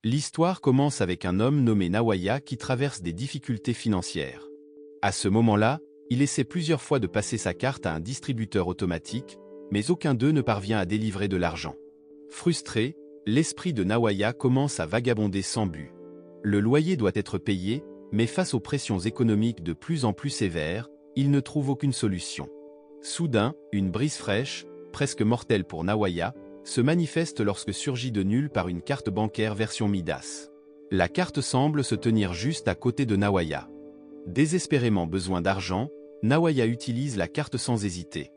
L'histoire commence avec un homme nommé Nawaya qui traverse des difficultés financières. À ce moment-là, il essaie plusieurs fois de passer sa carte à un distributeur automatique, mais aucun d'eux ne parvient à délivrer de l'argent. Frustré, l'esprit de Nawaya commence à vagabonder sans but. Le loyer doit être payé, mais face aux pressions économiques de plus en plus sévères, il ne trouve aucune solution. Soudain, une brise fraîche, presque mortelle pour Nawaya, se manifeste lorsque surgit de nulle part une carte bancaire version Midas. La carte semble se tenir juste à côté de Nawaya. Désespérément besoin d'argent, Nawaya utilise la carte sans hésiter.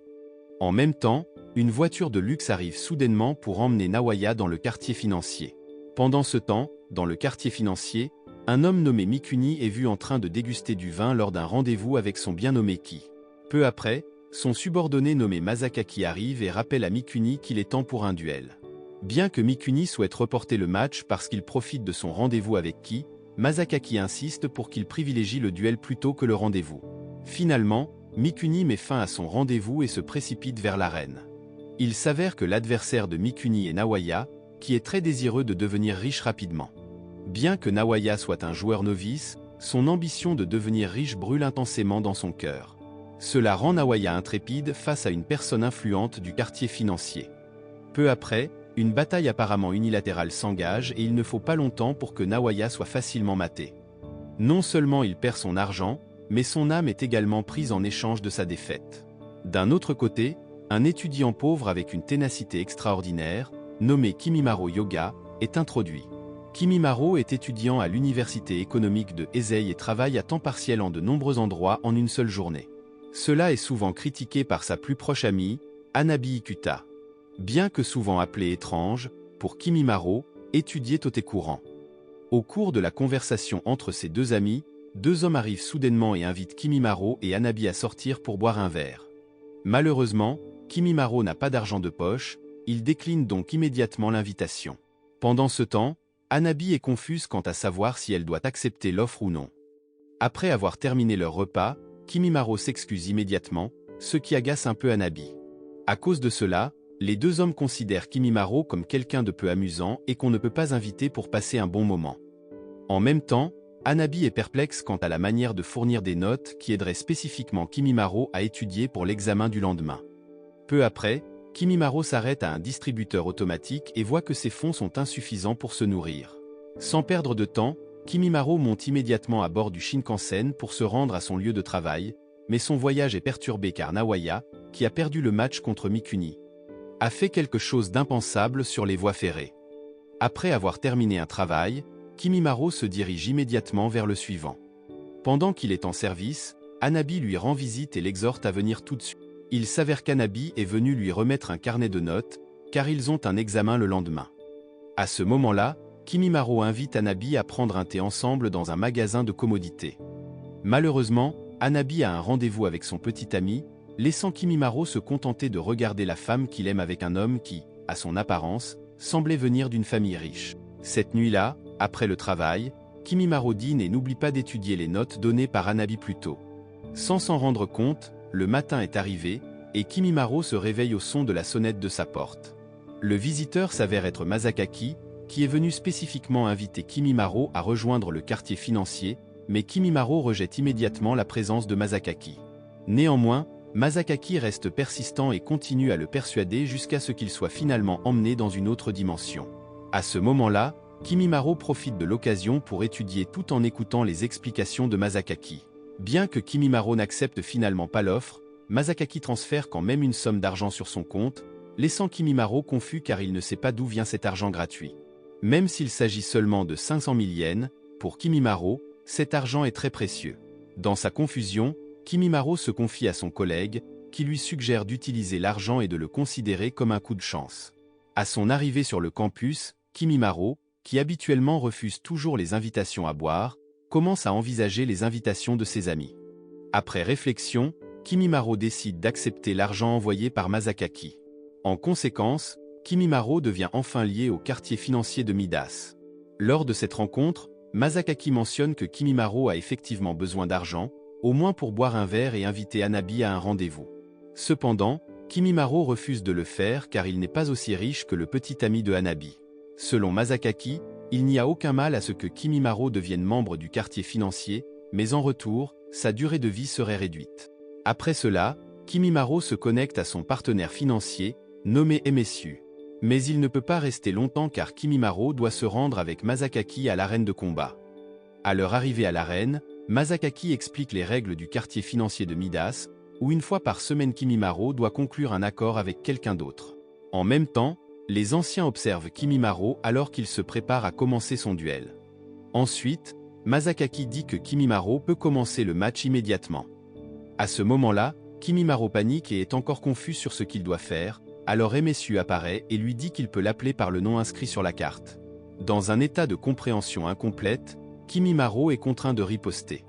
En même temps, une voiture de luxe arrive soudainement pour emmener Nawaya dans le quartier financier. Pendant ce temps, dans le quartier financier, un homme nommé Mikuni est vu en train de déguster du vin lors d'un rendez-vous avec son bien nommé Ki. Peu après, son subordonné nommé Masakaki arrive et rappelle à Mikuni qu'il est temps pour un duel. Bien que Mikuni souhaite reporter le match parce qu'il profite de son rendez-vous avec Ki, Masakaki insiste pour qu'il privilégie le duel plutôt que le rendez-vous. Finalement, Mikuni met fin à son rendez-vous et se précipite vers l'arène. Il s'avère que l'adversaire de Mikuni est Nawaya, qui est très désireux de devenir riche rapidement. Bien que Nawaya soit un joueur novice, son ambition de devenir riche brûle intensément dans son cœur. Cela rend Nawaya intrépide face à une personne influente du quartier financier. Peu après, une bataille apparemment unilatérale s'engage et il ne faut pas longtemps pour que Nawaya soit facilement maté. Non seulement il perd son argent, mais son âme est également prise en échange de sa défaite. D'un autre côté, un étudiant pauvre avec une ténacité extraordinaire, nommé Kimimaro Yoga, est introduit. Kimimaro est étudiant à l'université économique de Heisei et travaille à temps partiel en de nombreux endroits en une seule journée. Cela est souvent critiqué par sa plus proche amie, Hanabi Ikuta. Bien que souvent appelé étrange, pour Kimimaro, étudier est courant. Au cours de la conversation entre ces deux amis, deux hommes arrivent soudainement et invitent Kimimaro et Hanabi à sortir pour boire un verre. Malheureusement, Kimimaro n'a pas d'argent de poche, il décline donc immédiatement l'invitation. Pendant ce temps, Hanabi est confuse quant à savoir si elle doit accepter l'offre ou non. Après avoir terminé leur repas, Kimimaro s'excuse immédiatement, ce qui agace un peu Hanabi. À cause de cela, les deux hommes considèrent Kimimaro comme quelqu'un de peu amusant et qu'on ne peut pas inviter pour passer un bon moment. En même temps, Hanabi est perplexe quant à la manière de fournir des notes qui aideraient spécifiquement Kimimaro à étudier pour l'examen du lendemain. Peu après, Kimimaro s'arrête à un distributeur automatique et voit que ses fonds sont insuffisants pour se nourrir. Sans perdre de temps, Kimimaro monte immédiatement à bord du Shinkansen pour se rendre à son lieu de travail, mais son voyage est perturbé car Nawaya, qui a perdu le match contre Mikuni, a fait quelque chose d'impensable sur les voies ferrées. Après avoir terminé un travail, Kimimaro se dirige immédiatement vers le suivant. Pendant qu'il est en service, Hanabi lui rend visite et l'exhorte à venir tout de suite. Il s'avère qu'Hanabi est venu lui remettre un carnet de notes, car ils ont un examen le lendemain. À ce moment-là, Kimimaro invite Hanabi à prendre un thé ensemble dans un magasin de commodités. Malheureusement, Hanabi a un rendez-vous avec son petit ami, laissant Kimimaro se contenter de regarder la femme qu'il aime avec un homme qui, à son apparence, semblait venir d'une famille riche. Cette nuit-là, après le travail, Kimimaro dîne et n'oublie pas d'étudier les notes données par Hanabi plus tôt. Sans s'en rendre compte, le matin est arrivé, et Kimimaro se réveille au son de la sonnette de sa porte. Le visiteur s'avère être Masakaki, qui est venu spécifiquement inviter Kimimaro à rejoindre le quartier financier, mais Kimimaro rejette immédiatement la présence de Masakaki. Néanmoins, Masakaki reste persistant et continue à le persuader jusqu'à ce qu'il soit finalement emmené dans une autre dimension. À ce moment-là, Kimimaro profite de l'occasion pour étudier tout en écoutant les explications de Masakaki. Bien que Kimimaro n'accepte finalement pas l'offre, Masakaki transfère quand même une somme d'argent sur son compte, laissant Kimimaro confus car il ne sait pas d'où vient cet argent gratuit. Même s'il s'agit seulement de 500 000 yens, pour Kimimaro, cet argent est très précieux. Dans sa confusion, Kimimaro se confie à son collègue, qui lui suggère d'utiliser l'argent et de le considérer comme un coup de chance. À son arrivée sur le campus, Kimimaro, qui habituellement refuse toujours les invitations à boire, commence à envisager les invitations de ses amis. Après réflexion, Kimimaro décide d'accepter l'argent envoyé par Masakaki. En conséquence, Kimimaro devient enfin lié au quartier financier de Midas. Lors de cette rencontre, Masakaki mentionne que Kimimaro a effectivement besoin d'argent, au moins pour boire un verre et inviter Hanabi à un rendez-vous. Cependant, Kimimaro refuse de le faire car il n'est pas aussi riche que le petit ami de Hanabi. Selon Masakaki, il n'y a aucun mal à ce que Kimimaro devienne membre du quartier financier, mais en retour, sa durée de vie serait réduite. Après cela, Kimimaro se connecte à son partenaire financier, nommé Emesu. Mais il ne peut pas rester longtemps car Kimimaro doit se rendre avec Masakaki à l'arène de combat. À leur arrivée à l'arène, Masakaki explique les règles du quartier financier de Midas, où une fois par semaine Kimimaro doit conclure un accord avec quelqu'un d'autre. En même temps, les anciens observent Kimimaro alors qu'il se prépare à commencer son duel. Ensuite, Masakaki dit que Kimimaro peut commencer le match immédiatement. À ce moment-là, Kimimaro panique et est encore confus sur ce qu'il doit faire, alors Emesu apparaît et lui dit qu'il peut l'appeler par le nom inscrit sur la carte. Dans un état de compréhension incomplète, Kimimaro est contraint de riposter.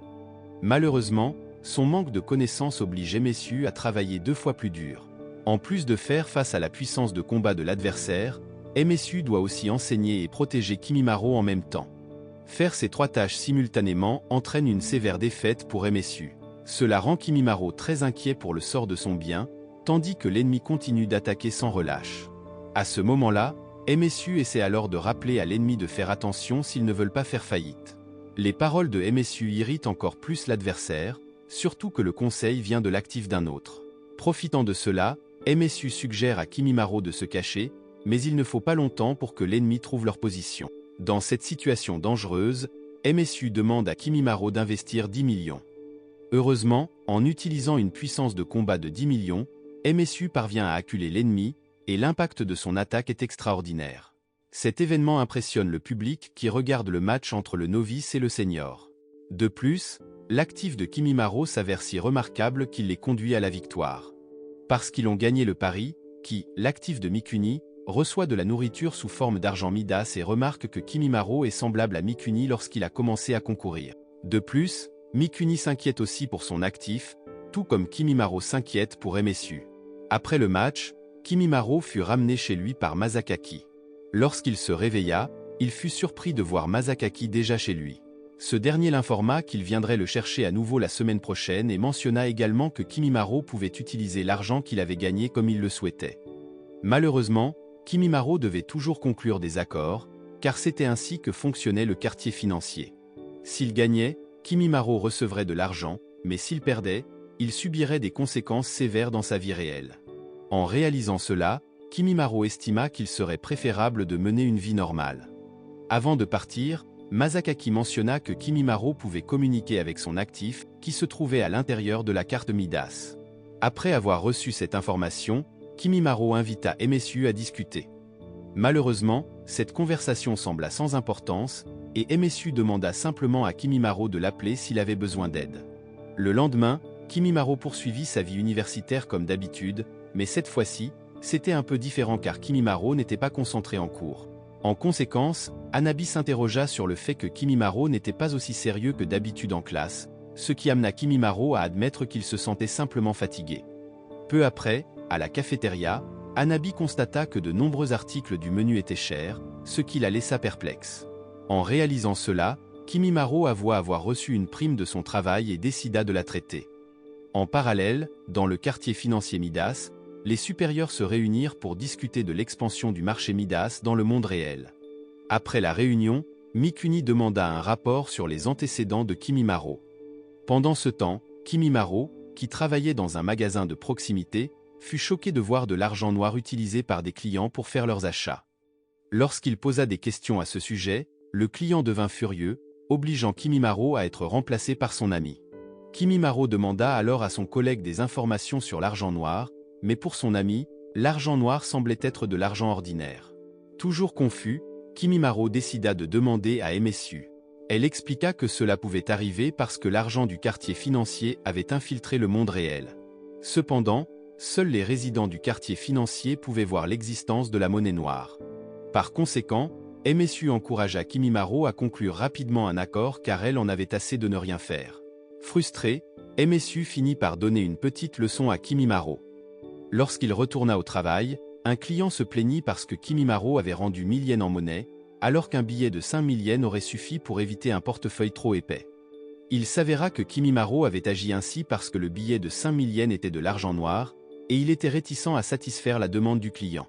Malheureusement, son manque de connaissances oblige Emesu à travailler 2 fois plus dur. En plus de faire face à la puissance de combat de l'adversaire, Emesu doit aussi enseigner et protéger Kimimaro en même temps. Faire ces 3 tâches simultanément entraîne une sévère défaite pour Emesu. Cela rend Kimimaro très inquiet pour le sort de son bien, tandis que l'ennemi continue d'attaquer sans relâche. À ce moment-là, Emesu essaie alors de rappeler à l'ennemi de faire attention s'ils ne veulent pas faire faillite. Les paroles de Emesu irritent encore plus l'adversaire, surtout que le conseil vient de l'actif d'un autre. Profitant de cela, Emesu suggère à Kimimaro de se cacher, mais il ne faut pas longtemps pour que l'ennemi trouve leur position. Dans cette situation dangereuse, Emesu demande à Kimimaro d'investir 10 millions. Heureusement, en utilisant une puissance de combat de 10 millions, Emesu parvient à acculer l'ennemi, et l'impact de son attaque est extraordinaire. Cet événement impressionne le public qui regarde le match entre le novice et le senior. De plus, l'actif de Kimimaro s'avère si remarquable qu'il les conduit à la victoire. Parce qu'ils ont gagné le pari, l'actif de Mikuni, reçoit de la nourriture sous forme d'argent Midas et remarque que Kimimaro est semblable à Mikuni lorsqu'il a commencé à concourir. De plus, Mikuni s'inquiète aussi pour son actif, tout comme Kimimaro s'inquiète pour Emesu. Après le match, Kimimaro fut ramené chez lui par Masakaki. Lorsqu'il se réveilla, il fut surpris de voir Masakaki déjà chez lui. Ce dernier l'informa qu'il viendrait le chercher à nouveau la semaine prochaine et mentionna également que Kimimaro pouvait utiliser l'argent qu'il avait gagné comme il le souhaitait. Malheureusement, Kimimaro devait toujours conclure des accords, car c'était ainsi que fonctionnait le quartier financier. S'il gagnait, Kimimaro recevrait de l'argent, mais s'il perdait, il subirait des conséquences sévères dans sa vie réelle. En réalisant cela, Kimimaro estima qu'il serait préférable de mener une vie normale. Avant de partir, Masakaki mentionna que Kimimaro pouvait communiquer avec son actif, qui se trouvait à l'intérieur de la carte Midas. Après avoir reçu cette information, Kimimaro invita Emesu à discuter. Malheureusement, cette conversation sembla sans importance, et Emesu demanda simplement à Kimimaro de l'appeler s'il avait besoin d'aide. Le lendemain, Kimimaro poursuivit sa vie universitaire comme d'habitude, mais cette fois-ci, c'était un peu différent car Kimimaro n'était pas concentré en cours. En conséquence, Hanabi s'interrogea sur le fait que Kimimaro n'était pas aussi sérieux que d'habitude en classe, ce qui amena Kimimaro à admettre qu'il se sentait simplement fatigué. Peu après, à la cafétéria, Hanabi constata que de nombreux articles du menu étaient chers, ce qui la laissa perplexe. En réalisant cela, Kimimaro avoua avoir reçu une prime de son travail et décida de la traiter. En parallèle, dans le quartier financier Midas, les supérieurs se réunirent pour discuter de l'expansion du marché Midas dans le monde réel. Après la réunion, Mikuni demanda un rapport sur les antécédents de Kimimaro. Pendant ce temps, Kimimaro, qui travaillait dans un magasin de proximité, fut choqué de voir de l'argent noir utilisé par des clients pour faire leurs achats. Lorsqu'il posa des questions à ce sujet, le client devint furieux, obligeant Kimimaro à être remplacé par son ami. Kimimaro demanda alors à son collègue des informations sur l'argent noir, mais pour son ami, l'argent noir semblait être de l'argent ordinaire. Toujours confus, Kimimaro décida de demander à Emesu. Elle expliqua que cela pouvait arriver parce que l'argent du quartier financier avait infiltré le monde réel. Cependant, seuls les résidents du quartier financier pouvaient voir l'existence de la monnaie noire. Par conséquent, Emesu encouragea Kimimaro à conclure rapidement un accord car elle en avait assez de ne rien faire. Frustré, Emesu finit par donner une petite leçon à Kimimaro. Lorsqu'il retourna au travail, un client se plaignit parce que Kimimaro avait rendu 1000 yens en monnaie, alors qu'un billet de 5000 yens aurait suffi pour éviter un portefeuille trop épais. Il s'avéra que Kimimaro avait agi ainsi parce que le billet de 5000 yens était de l'argent noir, et il était réticent à satisfaire la demande du client.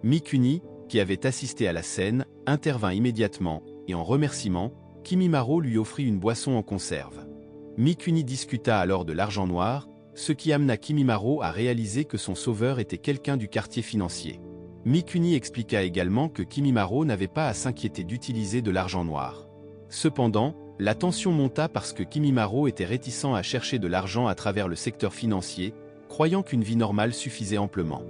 Mikuni, qui avait assisté à la scène, intervint immédiatement, et en remerciement, Kimimaro lui offrit une boisson en conserve. Mikuni discuta alors de l'argent noir, ce qui amena Kimimaro à réaliser que son sauveur était quelqu'un du quartier financier. Mikuni expliqua également que Kimimaro n'avait pas à s'inquiéter d'utiliser de l'argent noir. Cependant, la tension monta parce que Kimimaro était réticent à chercher de l'argent à travers le secteur financier, croyant qu'une vie normale suffisait amplement.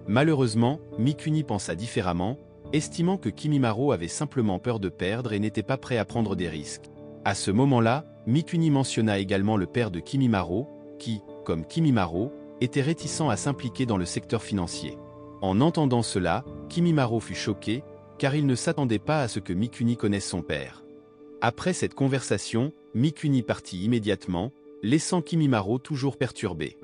Malheureusement, Mikuni pensa différemment, estimant que Kimimaro avait simplement peur de perdre et n'était pas prêt à prendre des risques. À ce moment-là, Mikuni mentionna également le père de Kimimaro, qui, comme Kimimaro, était réticent à s'impliquer dans le secteur financier. En entendant cela, Kimimaro fut choqué, car il ne s'attendait pas à ce que Mikuni connaisse son père. Après cette conversation, Mikuni partit immédiatement, laissant Kimimaro toujours perturbé.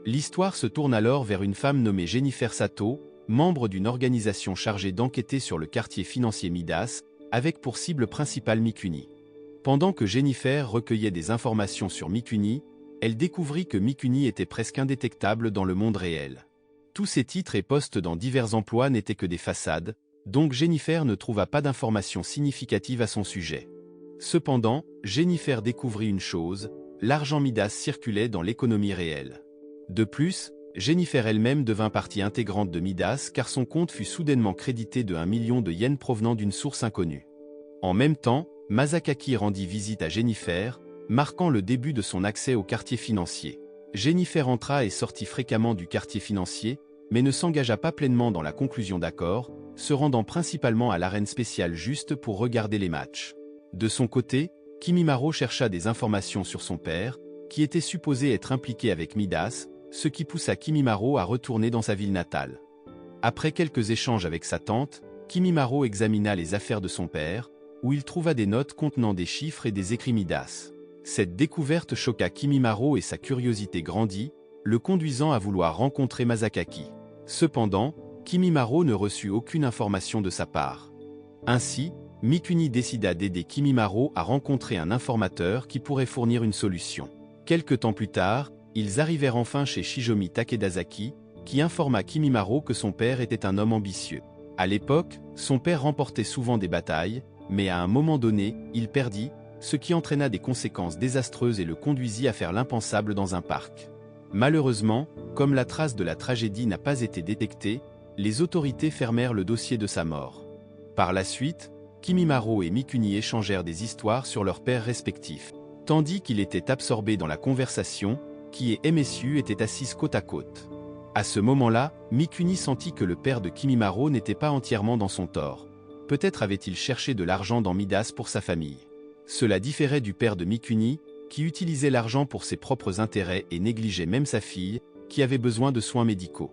L'histoire se tourne alors vers une femme nommée Jennifer Sato, membre d'une organisation chargée d'enquêter sur le quartier financier Midas, avec pour cible principale Mikuni. Pendant que Jennifer recueillait des informations sur Mikuni, elle découvrit que Mikuni était presque indétectable dans le monde réel. Tous ses titres et postes dans divers emplois n'étaient que des façades, donc Jennifer ne trouva pas d'informations significatives à son sujet. Cependant, Jennifer découvrit une chose, l'argent Midas circulait dans l'économie réelle. De plus, Jennifer elle-même devint partie intégrante de Midas car son compte fut soudainement crédité de 1 million de yens provenant d'une source inconnue. En même temps, Masakaki rendit visite à Jennifer, marquant le début de son accès au quartier financier. Jennifer entra et sortit fréquemment du quartier financier, mais ne s'engagea pas pleinement dans la conclusion d'accords, se rendant principalement à l'arène spéciale juste pour regarder les matchs. De son côté, Kimimaro chercha des informations sur son père, qui était supposé être impliqué avec Midas, ce qui poussa Kimimaro à retourner dans sa ville natale. Après quelques échanges avec sa tante, Kimimaro examina les affaires de son père, où il trouva des notes contenant des chiffres et des écrits Midas. Cette découverte choqua Kimimaro et sa curiosité grandit, le conduisant à vouloir rencontrer Masakaki. Cependant, Kimimaro ne reçut aucune information de sa part. Ainsi, Mikuni décida d'aider Kimimaro à rencontrer un informateur qui pourrait fournir une solution. Quelque temps plus tard, ils arrivèrent enfin chez Shijomi Takedazaki, qui informa Kimimaro que son père était un homme ambitieux. À l'époque, son père remportait souvent des batailles, mais à un moment donné, il perdit, ce qui entraîna des conséquences désastreuses et le conduisit à faire l'impensable dans un parc. Malheureusement, comme la trace de la tragédie n'a pas été détectée, les autorités fermèrent le dossier de sa mort. Par la suite, Kimimaro et Mikuni échangèrent des histoires sur leurs pères respectifs. Tandis qu'il était absorbé dans la conversation, Ki et MSU étaient assises côte à côte. À ce moment-là, Mikuni sentit que le père de Kimimaro n'était pas entièrement dans son tort. Peut-être avait-il cherché de l'argent dans Midas pour sa famille. Cela différait du père de Mikuni, qui utilisait l'argent pour ses propres intérêts et négligeait même sa fille, qui avait besoin de soins médicaux.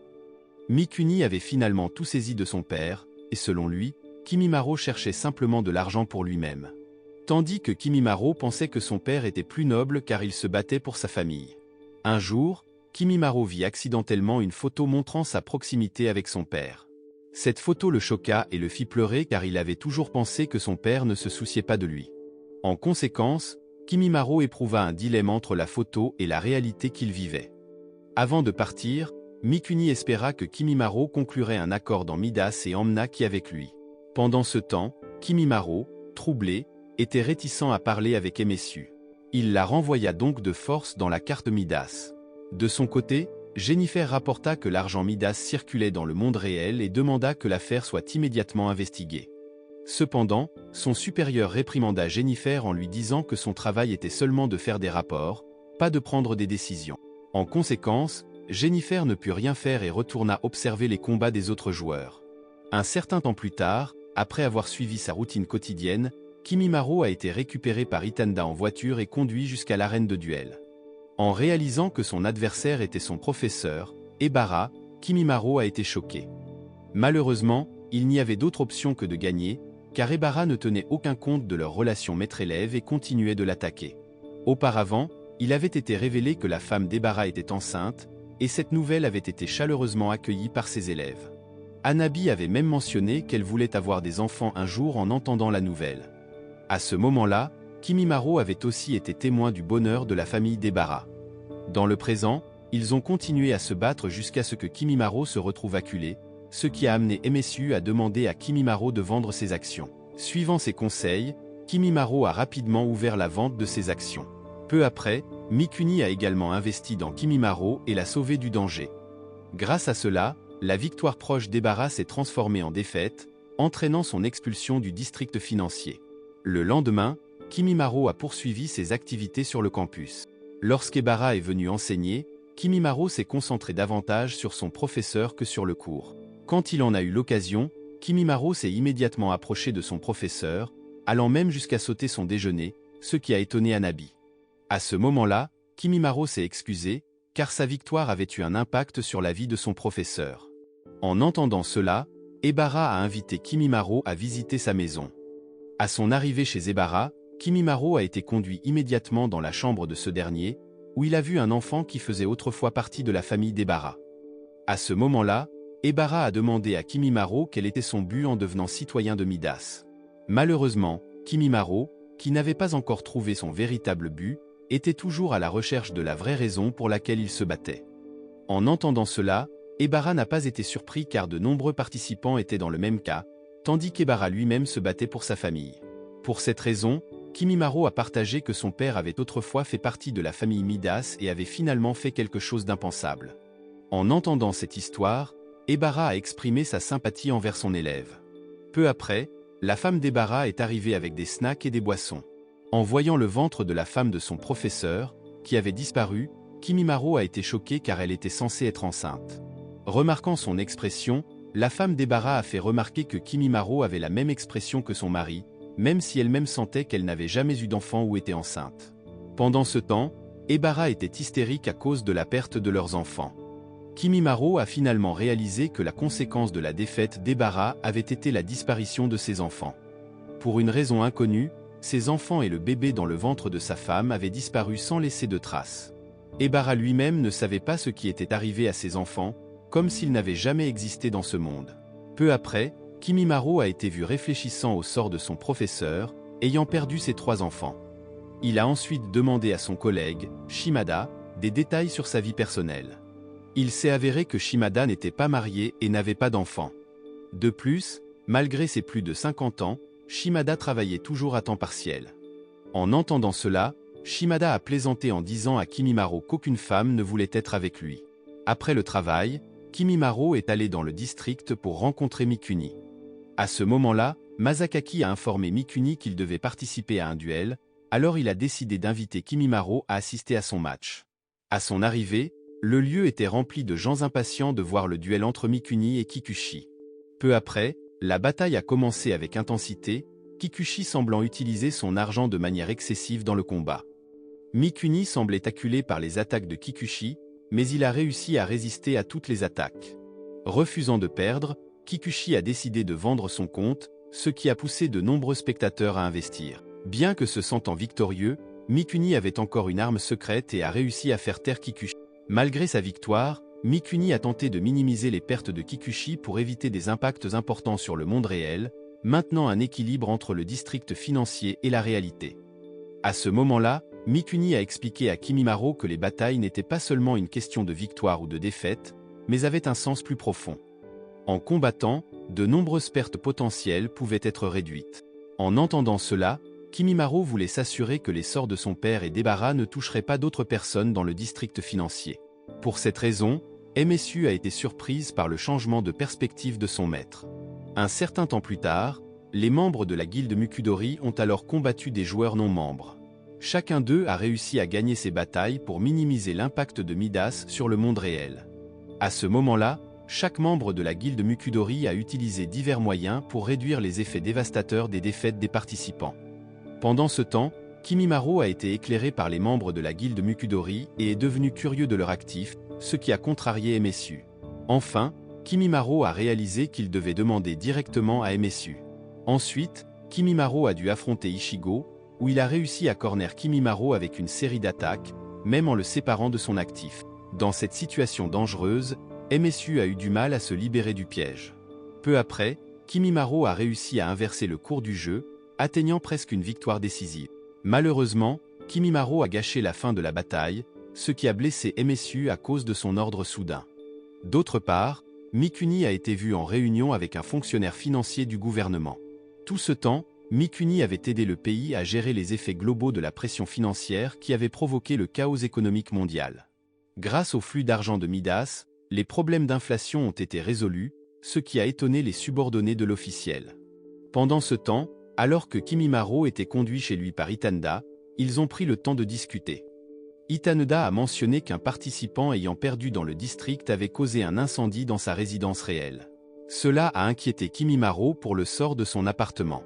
Mikuni avait finalement tout saisi de son père, et selon lui, Kimimaro cherchait simplement de l'argent pour lui-même. Tandis que Kimimaro pensait que son père était plus noble car il se battait pour sa famille. Un jour, Kimimaro vit accidentellement une photo montrant sa proximité avec son père. Cette photo le choqua et le fit pleurer car il avait toujours pensé que son père ne se souciait pas de lui. En conséquence, Kimimaro éprouva un dilemme entre la photo et la réalité qu'il vivait. Avant de partir, Mikuni espéra que Kimimaro conclurait un accord dans Midas et emmena Ki avec lui. Pendant ce temps, Kimimaro, troublé, était réticent à parler avec MSU. Il la renvoya donc de force dans la carte Midas. De son côté, Jennifer rapporta que l'argent Midas circulait dans le monde réel et demanda que l'affaire soit immédiatement investiguée. Cependant, son supérieur réprimanda Jennifer en lui disant que son travail était seulement de faire des rapports, pas de prendre des décisions. En conséquence, Jennifer ne put rien faire et retourna observer les combats des autres joueurs. Un certain temps plus tard, après avoir suivi sa routine quotidienne, Kimimaro a été récupéré par Itanda en voiture et conduit jusqu'à l'arène de duel. En réalisant que son adversaire était son professeur, Ebara, Kimimaro a été choqué. Malheureusement, il n'y avait d'autre option que de gagner, car Ebara ne tenait aucun compte de leur relation maître-élève et continuait de l'attaquer. Auparavant, il avait été révélé que la femme d'Ebara était enceinte, et cette nouvelle avait été chaleureusement accueillie par ses élèves. Hanabi avait même mentionné qu'elle voulait avoir des enfants un jour en entendant la nouvelle. À ce moment-là, Kimimaro avait aussi été témoin du bonheur de la famille d'Ebara. Dans le présent, ils ont continué à se battre jusqu'à ce que Kimimaro se retrouve acculé, ce qui a amené MSU à demander à Kimimaro de vendre ses actions. Suivant ses conseils, Kimimaro a rapidement ouvert la vente de ses actions. Peu après, Mikuni a également investi dans Kimimaro et l'a sauvé du danger. Grâce à cela, la victoire proche d'Ebara s'est transformée en défaite, entraînant son expulsion du district financier. Le lendemain, Kimimaro a poursuivi ses activités sur le campus. Lorsqu'Ebara est venu enseigner, Kimimaro s'est concentré davantage sur son professeur que sur le cours. Quand il en a eu l'occasion, Kimimaro s'est immédiatement approché de son professeur, allant même jusqu'à sauter son déjeuner, ce qui a étonné Hanabi. À ce moment-là, Kimimaro s'est excusé, car sa victoire avait eu un impact sur la vie de son professeur. En entendant cela, Ebara a invité Kimimaro à visiter sa maison. À son arrivée chez Ebara, Kimimaro a été conduit immédiatement dans la chambre de ce dernier, où il a vu un enfant qui faisait autrefois partie de la famille d'Ebara. À ce moment-là, Ebara a demandé à Kimimaro quel était son but en devenant citoyen de Midas. Malheureusement, Kimimaro, qui n'avait pas encore trouvé son véritable but, était toujours à la recherche de la vraie raison pour laquelle il se battait. En entendant cela, Ebara n'a pas été surpris car de nombreux participants étaient dans le même cas, tandis qu'Ebara lui-même se battait pour sa famille. Pour cette raison, Kimimaro a partagé que son père avait autrefois fait partie de la famille Midas et avait finalement fait quelque chose d'impensable. En entendant cette histoire, Ebara a exprimé sa sympathie envers son élève. Peu après, la femme d'Ebara est arrivée avec des snacks et des boissons. En voyant le ventre de la femme de son professeur, qui avait disparu, Kimimaro a été choqué car elle était censée être enceinte. Remarquant son expression, la femme d'Ebara a fait remarquer que Kimimaro avait la même expression que son mari, même si elle-même sentait qu'elle n'avait jamais eu d'enfant ou était enceinte. Pendant ce temps, Ebara était hystérique à cause de la perte de leurs enfants. Kimimaro a finalement réalisé que la conséquence de la défaite d'Ebara avait été la disparition de ses enfants. Pour une raison inconnue, ses enfants et le bébé dans le ventre de sa femme avaient disparu sans laisser de traces. Ebara lui-même ne savait pas ce qui était arrivé à ses enfants, comme s'ils n'avaient jamais existé dans ce monde. Peu après, Kimimaro a été vu réfléchissant au sort de son professeur, ayant perdu ses 3 enfants. Il a ensuite demandé à son collègue, Shimada, des détails sur sa vie personnelle. Il s'est avéré que Shimada n'était pas marié et n'avait pas d'enfants. De plus, malgré ses plus de 50 ans, Shimada travaillait toujours à temps partiel. En entendant cela, Shimada a plaisanté en disant à Kimimaro qu'aucune femme ne voulait être avec lui. Après le travail, Kimimaro est allé dans le district pour rencontrer Mikuni. À ce moment-là, Masakaki a informé Mikuni qu'il devait participer à un duel, alors il a décidé d'inviter Kimimaro à assister à son match. À son arrivée, le lieu était rempli de gens impatients de voir le duel entre Mikuni et Kikuchi. Peu après, la bataille a commencé avec intensité, Kikuchi semblant utiliser son argent de manière excessive dans le combat. Mikuni semblait acculé par les attaques de Kikuchi, mais il a réussi à résister à toutes les attaques. Refusant de perdre, Kikuchi a décidé de vendre son compte, ce qui a poussé de nombreux spectateurs à investir. Bien que se sentant victorieux, Mikuni avait encore une arme secrète et a réussi à faire taire Kikuchi. Malgré sa victoire, Mikuni a tenté de minimiser les pertes de Kikuchi pour éviter des impacts importants sur le monde réel, maintenant un équilibre entre le district financier et la réalité. À ce moment-là, Mikuni a expliqué à Kimimaro que les batailles n'étaient pas seulement une question de victoire ou de défaite, mais avaient un sens plus profond. En combattant, de nombreuses pertes potentielles pouvaient être réduites. En entendant cela, Kimimaro voulait s'assurer que les sorts de son père et d'Ebara ne toucheraient pas d'autres personnes dans le district financier. Pour cette raison, MSU a été surprise par le changement de perspective de son maître. Un certain temps plus tard, les membres de la guilde Mukudori ont alors combattu des joueurs non membres. Chacun d'eux a réussi à gagner ces batailles pour minimiser l'impact de Midas sur le monde réel. À ce moment-là, chaque membre de la guilde Mukudori a utilisé divers moyens pour réduire les effets dévastateurs des défaites des participants. Pendant ce temps, Kimimaro a été éclairé par les membres de la guilde Mukudori et est devenu curieux de leur actif, ce qui a contrarié MSU. Enfin, Kimimaro a réalisé qu'il devait demander directement à MSU. Ensuite, Kimimaro a dû affronter Ichigo, où il a réussi à corner Kimimaro avec une série d'attaques, même en le séparant de son actif. Dans cette situation dangereuse, MSU a eu du mal à se libérer du piège. Peu après, Kimimaro a réussi à inverser le cours du jeu, atteignant presque une victoire décisive. Malheureusement, Kimimaro a gâché la fin de la bataille, ce qui a blessé MSU à cause de son ordre soudain. D'autre part, Mikuni a été vu en réunion avec un fonctionnaire financier du gouvernement. Tout ce temps, Mikuni avait aidé le pays à gérer les effets globaux de la pression financière qui avait provoqué le chaos économique mondial. Grâce au flux d'argent de Midas, les problèmes d'inflation ont été résolus, ce qui a étonné les subordonnés de l'officiel. Pendant ce temps, alors que Kimimaro était conduit chez lui par Itaneda, ils ont pris le temps de discuter. Itaneda a mentionné qu'un participant ayant perdu dans le district avait causé un incendie dans sa résidence réelle. Cela a inquiété Kimimaro pour le sort de son appartement.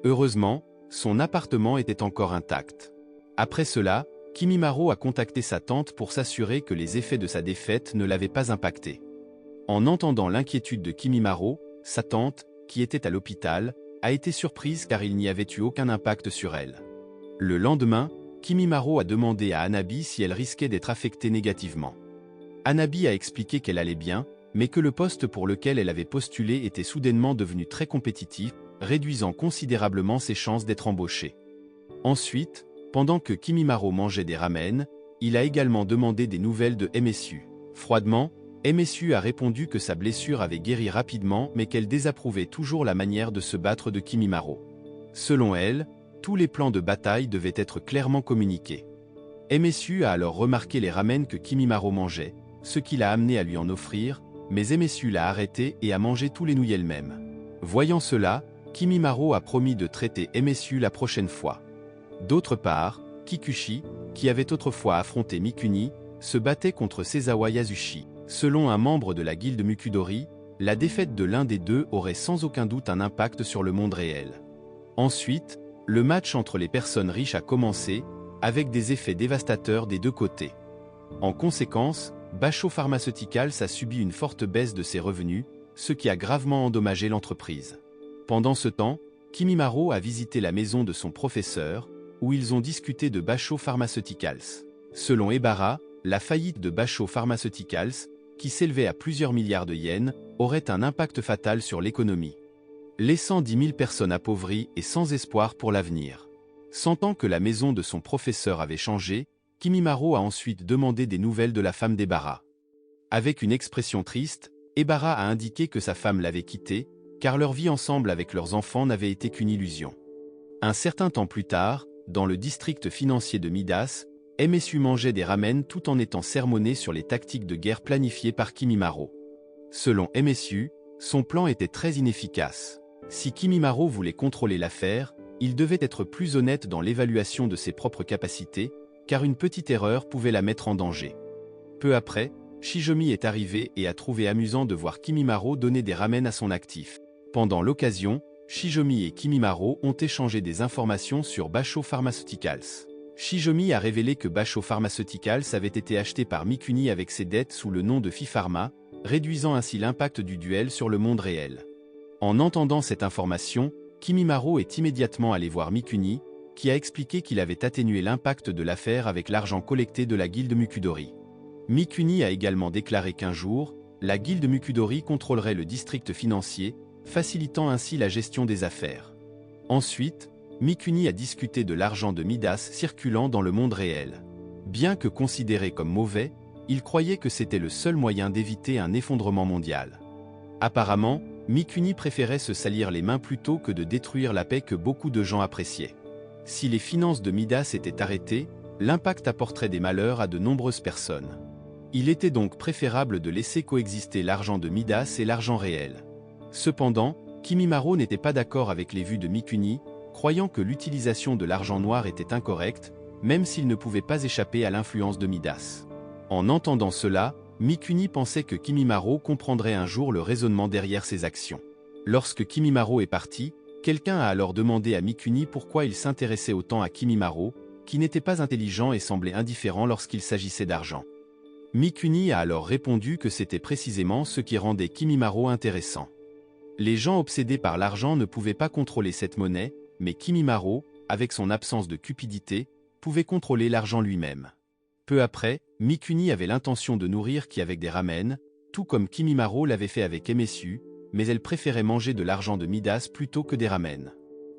Heureusement, son appartement était encore intact. Après cela, Kimimaro a contacté sa tante pour s'assurer que les effets de sa défaite ne l'avaient pas impacté. En entendant l'inquiétude de Kimimaro, sa tante, qui était à l'hôpital, a été surprise car il n'y avait eu aucun impact sur elle. Le lendemain, Kimimaro a demandé à Hanabi si elle risquait d'être affectée négativement. Hanabi a expliqué qu'elle allait bien, mais que le poste pour lequel elle avait postulé était soudainement devenu très compétitif, réduisant considérablement ses chances d'être embauchée. Ensuite, pendant que Kimimaro mangeait des ramen, il a également demandé des nouvelles de MSU. Froidement, MSU a répondu que sa blessure avait guéri rapidement mais qu'elle désapprouvait toujours la manière de se battre de Kimimaro. Selon elle, tous les plans de bataille devaient être clairement communiqués. MSU a alors remarqué les ramen que Kimimaro mangeait, ce qui l'a amené à lui en offrir, mais MSU l'a arrêté et a mangé tous les nouilles elle-même. Voyant cela, Kimimaro a promis de traiter MSU la prochaine fois. D'autre part, Kikuchi, qui avait autrefois affronté Mikuni, se battait contre Seizawa Yasushi. Selon un membre de la guilde Mukudori, la défaite de l'un des deux aurait sans aucun doute un impact sur le monde réel. Ensuite, le match entre les personnes riches a commencé, avec des effets dévastateurs des deux côtés. En conséquence, Basho Pharmaceuticals a subi une forte baisse de ses revenus, ce qui a gravement endommagé l'entreprise. Pendant ce temps, Kimimaro a visité la maison de son professeur, où ils ont discuté de Basho Pharmaceuticals. Selon Ebara, la faillite de Basho Pharmaceuticals, qui s'élevait à plusieurs milliards de yens, aurait un impact fatal sur l'économie, laissant 10 000 personnes appauvries et sans espoir pour l'avenir. Sentant que la maison de son professeur avait changé, Kimimaro a ensuite demandé des nouvelles de la femme d'Ebara. Avec une expression triste, Ebara a indiqué que sa femme l'avait quitté, car leur vie ensemble avec leurs enfants n'avait été qu'une illusion. Un certain temps plus tard, dans le district financier de Midas, MSU mangeait des ramen tout en étant sermonné sur les tactiques de guerre planifiées par Kimimaro. Selon MSU, son plan était très inefficace. Si Kimimaro voulait contrôler l'affaire, il devait être plus honnête dans l'évaluation de ses propres capacités, car une petite erreur pouvait la mettre en danger. Peu après, Shijomi est arrivé et a trouvé amusant de voir Kimimaro donner des ramen à son actif. Pendant l'occasion, Shijomi et Kimimaro ont échangé des informations sur Basho Pharmaceuticals. Shijomi a révélé que Basho Pharmaceuticals avait été acheté par Mikuni avec ses dettes sous le nom de Phi-Pharma, réduisant ainsi l'impact du duel sur le monde réel. En entendant cette information, Kimimaro est immédiatement allé voir Mikuni, qui a expliqué qu'il avait atténué l'impact de l'affaire avec l'argent collecté de la guilde Mukudori. Mikuni a également déclaré qu'un jour, la guilde Mukudori contrôlerait le district financier, facilitant ainsi la gestion des affaires. Ensuite, Mikuni a discuté de l'argent de Midas circulant dans le monde réel. Bien que considéré comme mauvais, il croyait que c'était le seul moyen d'éviter un effondrement mondial. Apparemment, Mikuni préférait se salir les mains plutôt que de détruire la paix que beaucoup de gens appréciaient. Si les finances de Midas étaient arrêtées, l'impact apporterait des malheurs à de nombreuses personnes. Il était donc préférable de laisser coexister l'argent de Midas et l'argent réel. Cependant, Kimimaro n'était pas d'accord avec les vues de Mikuni, croyant que l'utilisation de l'argent noir était incorrecte, même s'il ne pouvait pas échapper à l'influence de Midas. En entendant cela, Mikuni pensait que Kimimaro comprendrait un jour le raisonnement derrière ses actions. Lorsque Kimimaro est parti, quelqu'un a alors demandé à Mikuni pourquoi il s'intéressait autant à Kimimaro, qui n'était pas intelligent et semblait indifférent lorsqu'il s'agissait d'argent. Mikuni a alors répondu que c'était précisément ce qui rendait Kimimaro intéressant. Les gens obsédés par l'argent ne pouvaient pas contrôler cette monnaie, mais Kimimaro, avec son absence de cupidité, pouvait contrôler l'argent lui-même. Peu après, Mikuni avait l'intention de nourrir Ki avec des ramen, tout comme Kimimaro l'avait fait avec MSU, mais elle préférait manger de l'argent de Midas plutôt que des ramen.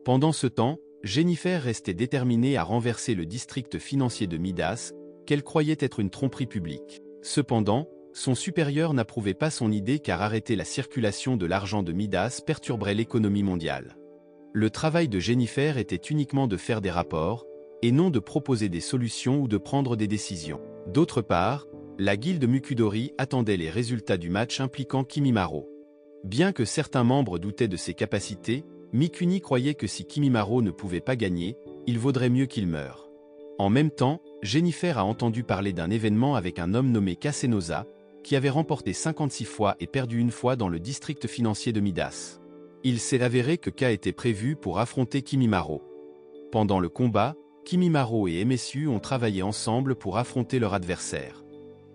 Pendant ce temps, Jennifer restait déterminée à renverser le district financier de Midas, qu'elle croyait être une tromperie publique. Cependant, Son supérieur n'approuvait pas son idée car arrêter la circulation de l'argent de Midas perturberait l'économie mondiale. Le travail de Jennifer était uniquement de faire des rapports, et non de proposer des solutions ou de prendre des décisions. D'autre part, la guilde Mukudori attendait les résultats du match impliquant Kimimaro. Bien que certains membres doutaient de ses capacités, Mikuni croyait que si Kimimaro ne pouvait pas gagner, il vaudrait mieux qu'il meure. En même temps, Jennifer a entendu parler d'un événement avec un homme nommé Kasenosa, qui avait remporté 56 fois et perdu une fois dans le district financier de Midas. Il s'est avéré que K était prévu pour affronter Kimimaro. Pendant le combat, Kimimaro et MSU ont travaillé ensemble pour affronter leur adversaire.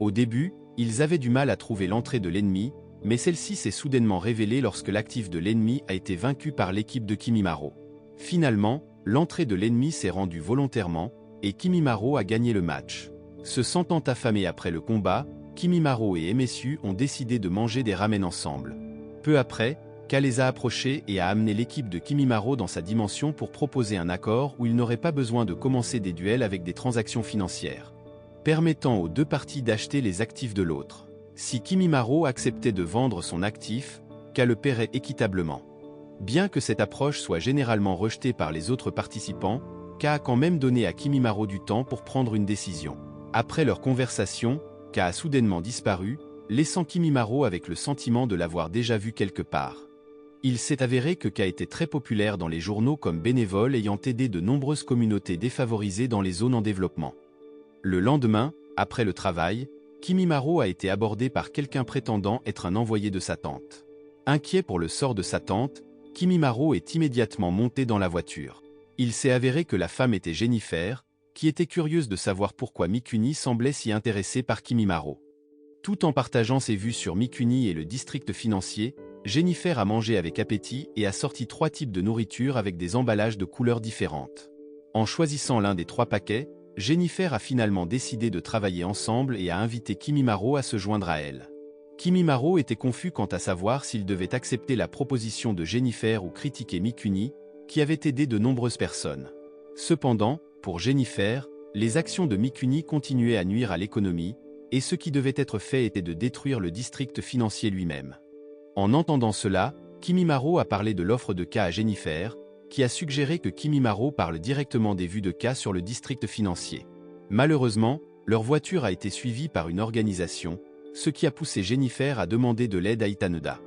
Au début, ils avaient du mal à trouver l'entrée de l'ennemi, mais celle-ci s'est soudainement révélée lorsque l'actif de l'ennemi a été vaincu par l'équipe de Kimimaro. Finalement, l'entrée de l'ennemi s'est rendue volontairement, et Kimimaro a gagné le match. Se sentant affamés après le combat, Kimimaro et MSU ont décidé de manger des ramen ensemble. Peu après, K les a approchés et a amené l'équipe de Kimimaro dans sa dimension pour proposer un accord où il n'aurait pas besoin de commencer des duels avec des transactions financières, permettant aux deux parties d'acheter les actifs de l'autre. Si Kimimaro acceptait de vendre son actif, K le paierait équitablement. Bien que cette approche soit généralement rejetée par les autres participants, K a quand même donné à Kimimaro du temps pour prendre une décision. Après leur conversation, K a soudainement disparu, laissant Kimimaro avec le sentiment de l'avoir déjà vu quelque part. Il s'est avéré que K était très populaire dans les journaux comme bénévole ayant aidé de nombreuses communautés défavorisées dans les zones en développement. Le lendemain, après le travail, Kimimaro a été abordé par quelqu'un prétendant être un envoyé de sa tante. Inquiet pour le sort de sa tante, Kimimaro est immédiatement monté dans la voiture. Il s'est avéré que la femme était Jennifer, qui était curieuse de savoir pourquoi Mikuni semblait si intéressé par Kimimaro. Tout en partageant ses vues sur Mikuni et le district financier, Jennifer a mangé avec appétit et a sorti 3 types de nourriture avec des emballages de couleurs différentes. En choisissant l'un des 3 paquets, Jennifer a finalement décidé de travailler ensemble et a invité Kimimaro à se joindre à elle. Kimimaro était confus quant à savoir s'il devait accepter la proposition de Jennifer ou critiquer Mikuni, qui avait aidé de nombreuses personnes. Cependant, pour Jennifer, les actions de Mikuni continuaient à nuire à l'économie, et ce qui devait être fait était de détruire le district financier lui-même. En entendant cela, Kimimaro a parlé de l'offre de K à Jennifer, qui a suggéré que Kimimaro parle directement des vues de K sur le district financier. Malheureusement, leur voiture a été suivie par une organisation, ce qui a poussé Jennifer à demander de l'aide à Itaneda.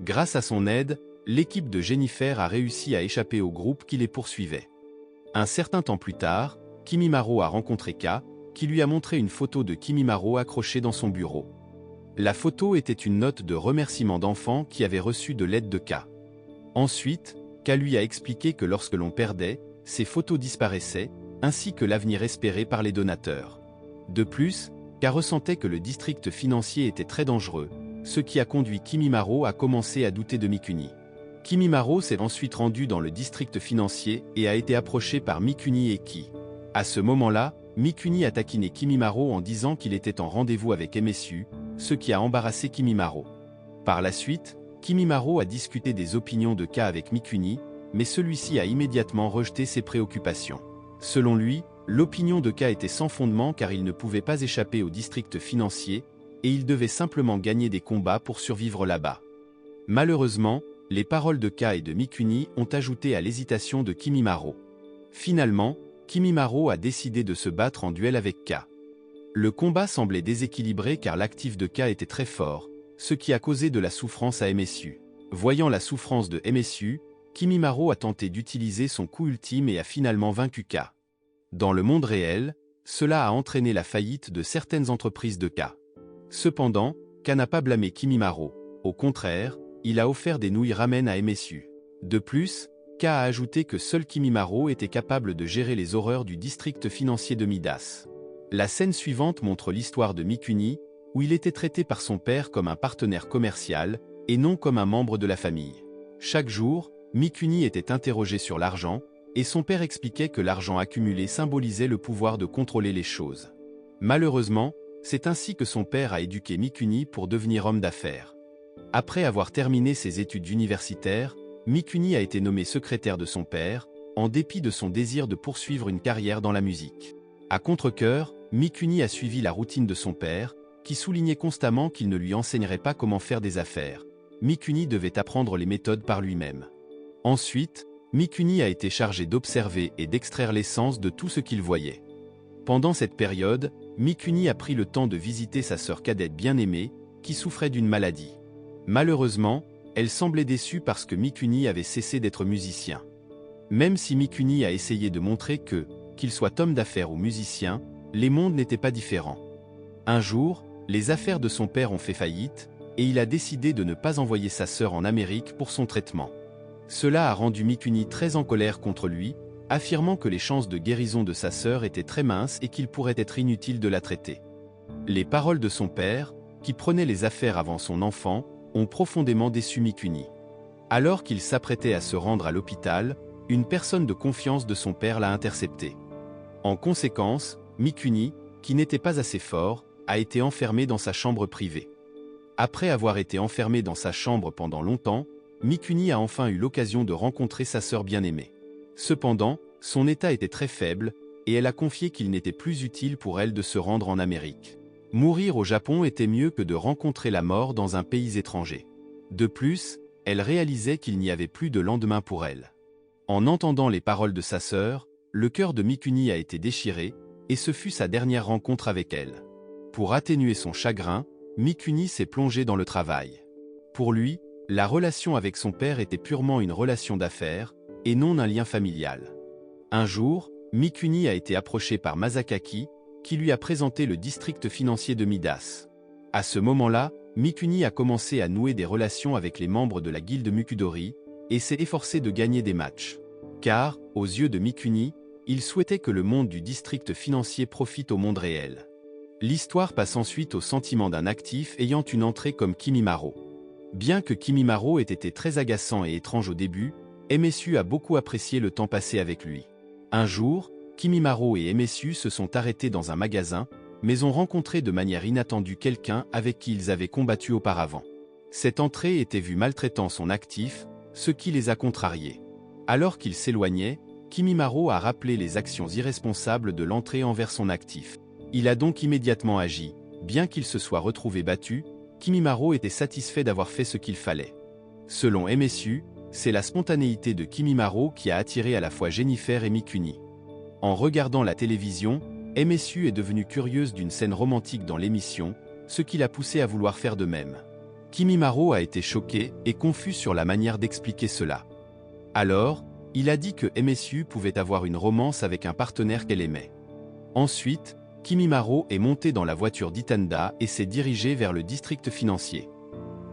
Grâce à son aide, l'équipe de Jennifer a réussi à échapper au groupe qui les poursuivait. Un certain temps plus tard, Kimimaro a rencontré K, qui lui a montré une photo de Kimimaro accrochée dans son bureau. La photo était une note de remerciement d'enfant qui avait reçu de l'aide de K. Ensuite, K lui a expliqué que lorsque l'on perdait, ces photos disparaissaient, ainsi que l'avenir espéré par les donateurs. De plus, K ressentait que le district financier était très dangereux, ce qui a conduit Kimimaro à commencer à douter de Mikuni. Kimimaro s'est ensuite rendu dans le district financier et a été approché par Mikuni et Ki. À ce moment-là, Mikuni a taquiné Kimimaro en disant qu'il était en rendez-vous avec MSU, ce qui a embarrassé Kimimaro. Par la suite, Kimimaro a discuté des opinions de K avec Mikuni, mais celui-ci a immédiatement rejeté ses préoccupations. Selon lui, l'opinion de K était sans fondement car il ne pouvait pas échapper au district financier, et il devait simplement gagner des combats pour survivre là-bas. Malheureusement, les paroles de K et de Mikuni ont ajouté à l'hésitation de Kimimaro. Finalement, Kimimaro a décidé de se battre en duel avec K. Le combat semblait déséquilibré car l'actif de K était très fort, ce qui a causé de la souffrance à MSU. Voyant la souffrance de MSU, Kimimaro a tenté d'utiliser son coup ultime et a finalement vaincu K. Dans le monde réel, cela a entraîné la faillite de certaines entreprises de K. Cependant, K n'a pas blâmé Kimimaro. Au contraire, il a offert des nouilles ramen à MSU. De plus, K a ajouté que seul Kimimaro était capable de gérer les horreurs du district financier de Midas. La scène suivante montre l'histoire de Mikuni, où il était traité par son père comme un partenaire commercial, et non comme un membre de la famille. Chaque jour, Mikuni était interrogé sur l'argent, et son père expliquait que l'argent accumulé symbolisait le pouvoir de contrôler les choses. Malheureusement, c'est ainsi que son père a éduqué Mikuni pour devenir homme d'affaires. Après avoir terminé ses études universitaires, Mikuni a été nommé secrétaire de son père, en dépit de son désir de poursuivre une carrière dans la musique. À contre-cœur, Mikuni a suivi la routine de son père, qui soulignait constamment qu'il ne lui enseignerait pas comment faire des affaires. Mikuni devait apprendre les méthodes par lui-même. Ensuite, Mikuni a été chargé d'observer et d'extraire l'essence de tout ce qu'il voyait. Pendant cette période, Mikuni a pris le temps de visiter sa sœur cadette bien-aimée, qui souffrait d'une maladie. Malheureusement, elle semblait déçue parce que Mikuni avait cessé d'être musicien. Même si Mikuni a essayé de montrer que, qu'il soit homme d'affaires ou musicien, les mondes n'étaient pas différents. Un jour, les affaires de son père ont fait faillite, et il a décidé de ne pas envoyer sa sœur en Amérique pour son traitement. Cela a rendu Mikuni très en colère contre lui, affirmant que les chances de guérison de sa sœur étaient très minces et qu'il pourrait être inutile de la traiter. Les paroles de son père, qui prenait les affaires avant son enfant, ont profondément déçu Mikuni. Alors qu'il s'apprêtait à se rendre à l'hôpital, une personne de confiance de son père l'a intercepté. En conséquence, Mikuni, qui n'était pas assez fort, a été enfermé dans sa chambre privée. Après avoir été enfermé dans sa chambre pendant longtemps, Mikuni a enfin eu l'occasion de rencontrer sa sœur bien-aimée. Cependant, son état était très faible, et elle a confié qu'il n'était plus utile pour elle de se rendre en Amérique. Mourir au Japon était mieux que de rencontrer la mort dans un pays étranger. De plus, elle réalisait qu'il n'y avait plus de lendemain pour elle. En entendant les paroles de sa sœur, le cœur de Mikuni a été déchiré, et ce fut sa dernière rencontre avec elle. Pour atténuer son chagrin, Mikuni s'est plongé dans le travail. Pour lui, la relation avec son père était purement une relation d'affaires, et non un lien familial. Un jour, Mikuni a été approché par Masakaki, qui lui a présenté le district financier de Midas. À ce moment-là, Mikuni a commencé à nouer des relations avec les membres de la guilde Mukudori, et s'est efforcé de gagner des matchs. Car, aux yeux de Mikuni, il souhaitait que le monde du district financier profite au monde réel. L'histoire passe ensuite au sentiment d'un actif ayant une entrée comme Kimimaro. Bien que Kimimaro ait été très agaçant et étrange au début, MSU a beaucoup apprécié le temps passé avec lui. Un jour, Kimimaro et MSU se sont arrêtés dans un magasin, mais ont rencontré de manière inattendue quelqu'un avec qui ils avaient combattu auparavant. Cette entrée était vue maltraitant son actif, ce qui les a contrariés. Alors qu'ils s'éloignaient, Kimimaro a rappelé les actions irresponsables de l'entrée envers son actif. Il a donc immédiatement agi. Bien qu'il se soit retrouvé battu, Kimimaro était satisfait d'avoir fait ce qu'il fallait. Selon MSU, c'est la spontanéité de Kimimaro qui a attiré à la fois Jennifer et Mikuni. En regardant la télévision, MSU est devenue curieuse d'une scène romantique dans l'émission, ce qui l'a poussé à vouloir faire de même. Kimimaro a été choqué et confus sur la manière d'expliquer cela. Alors, il a dit que MSU pouvait avoir une romance avec un partenaire qu'elle aimait. Ensuite, Kimimaro est monté dans la voiture d'Itanda et s'est dirigé vers le district financier.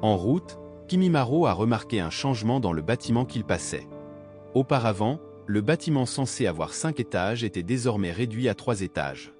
En route, Kimimaro a remarqué un changement dans le bâtiment qu'il passait. Auparavant, le bâtiment censé avoir 5 étages était désormais réduit à 3 étages.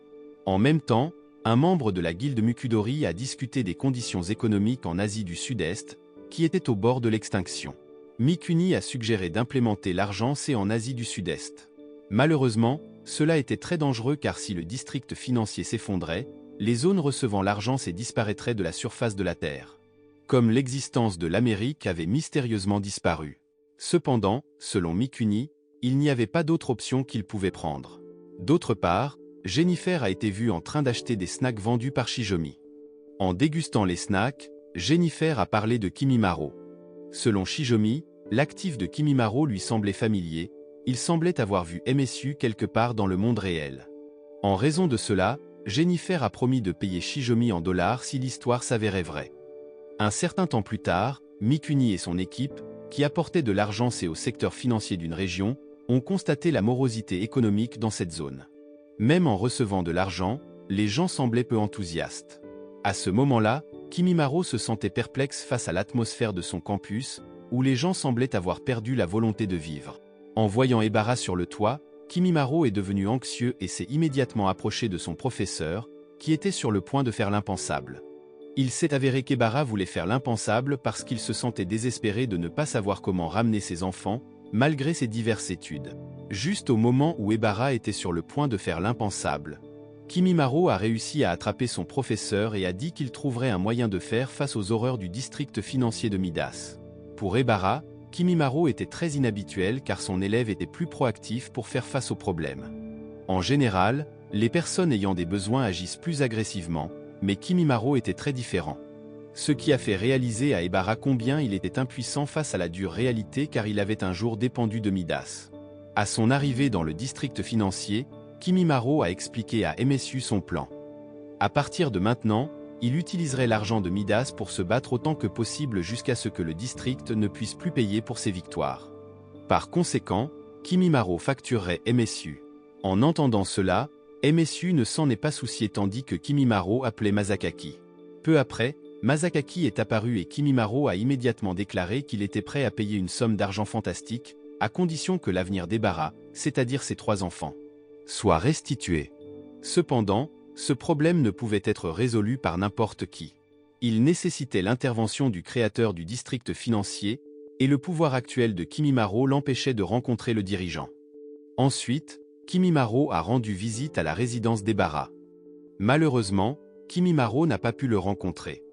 En même temps, un membre de la guilde Mukudori a discuté des conditions économiques en Asie du Sud-Est, qui étaient au bord de l'extinction. Mikuni a suggéré d'implémenter l'argent C en Asie du Sud-Est. Malheureusement, cela était très dangereux car si le district financier s'effondrait, les zones recevant l'argent C disparaîtraient de la surface de la Terre. Comme l'existence de l'Amérique avait mystérieusement disparu. Cependant, selon Mikuni, il n'y avait pas d'autre option qu'il pouvait prendre. D'autre part, Jennifer a été vue en train d'acheter des snacks vendus par Shijomi. En dégustant les snacks, Jennifer a parlé de Kimimaro. Selon Shijomi, l'actif de Kimimaro lui semblait familier, il semblait avoir vu MSU quelque part dans le monde réel. En raison de cela, Jennifer a promis de payer Shijomi en dollars si l'histoire s'avérait vraie. Un certain temps plus tard, Mikuni et son équipe, qui apportaient de l'argent au secteur financier d'une région, ont constaté la morosité économique dans cette zone. Même en recevant de l'argent, les gens semblaient peu enthousiastes. À ce moment-là, Kimimaro se sentait perplexe face à l'atmosphère de son campus, où les gens semblaient avoir perdu la volonté de vivre. En voyant Ebara sur le toit, Kimimaro est devenu anxieux et s'est immédiatement approché de son professeur, qui était sur le point de faire l'impensable. Il s'est avéré qu'Ebara voulait faire l'impensable parce qu'il se sentait désespéré de ne pas savoir comment ramener ses enfants, malgré ses diverses études. Juste au moment où Ebara était sur le point de faire l'impensable, Kimimaro a réussi à attraper son professeur et a dit qu'il trouverait un moyen de faire face aux horreurs du district financier de Midas. Pour Ebara, Kimimaro était très inhabituel car son élève était plus proactif pour faire face aux problèmes. En général, les personnes ayant des besoins agissent plus agressivement, Mais Kimimaro était très différent. Ce qui a fait réaliser à Ebara combien il était impuissant face à la dure réalité car il avait un jour dépendu de Midas. À son arrivée dans le district financier, Kimimaro a expliqué à MSU son plan. À partir de maintenant, il utiliserait l'argent de Midas pour se battre autant que possible jusqu'à ce que le district ne puisse plus payer pour ses victoires. Par conséquent, Kimimaro facturerait MSU. En entendant cela, MSU ne s'en est pas soucié tandis que Kimimaro appelait Masakaki. Peu après, Masakaki est apparu et Kimimaro a immédiatement déclaré qu'il était prêt à payer une somme d'argent fantastique, à condition que l'avenir d'Ebara, c'est-à-dire ses 3 enfants, soit restitué. Cependant, ce problème ne pouvait être résolu par n'importe qui. Il nécessitait l'intervention du créateur du district financier, et le pouvoir actuel de Kimimaro l'empêchait de rencontrer le dirigeant. Ensuite, Kimimaro a rendu visite à la résidence d'Ebara. Malheureusement, Kimimaro n'a pas pu le rencontrer.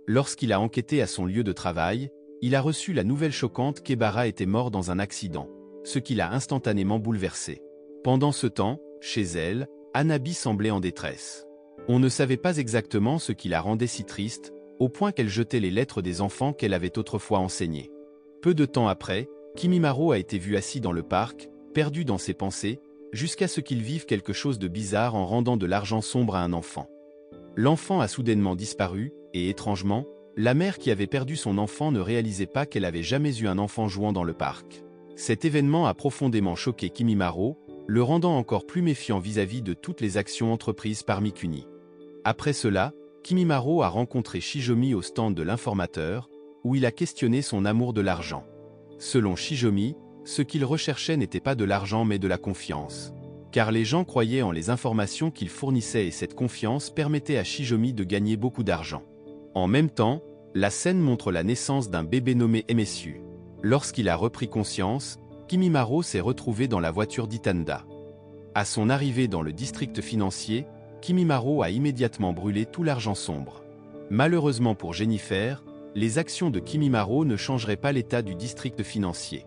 Lorsqu'il a enquêté à son lieu de travail, il a reçu la nouvelle choquante qu'Ebara était mort dans un accident, ce qui l'a instantanément bouleversé. Pendant ce temps, chez elle, Hanabi semblait en détresse. On ne savait pas exactement ce qui la rendait si triste, au point qu'elle jetait les lettres des enfants qu'elle avait autrefois enseignées. Peu de temps après, Kimimaro a été vu assis dans le parc, perdu dans ses pensées, jusqu'à ce qu'il vive quelque chose de bizarre en rendant de l'argent sombre à un enfant. L'enfant a soudainement disparu, et étrangement, la mère qui avait perdu son enfant ne réalisait pas qu'elle avait jamais eu un enfant jouant dans le parc. Cet événement a profondément choqué Kimimaro, le rendant encore plus méfiant vis-à-vis de toutes les actions entreprises par Mikuni. Après cela, Kimimaro a rencontré Shijomi au stand de l'informateur, où il a questionné son amour de l'argent. Selon Shijomi, ce qu'il recherchait n'était pas de l'argent mais de la confiance. Car les gens croyaient en les informations qu'il fournissait et cette confiance permettait à Shijomi de gagner beaucoup d'argent. En même temps, la scène montre la naissance d'un bébé nommé MSU. Lorsqu'il a repris conscience, Kimimaro s'est retrouvé dans la voiture d'Itanda. À son arrivée dans le district financier, Kimimaro a immédiatement brûlé tout l'argent sombre. Malheureusement pour Jennifer, les actions de Kimimaro ne changeraient pas l'état du district financier.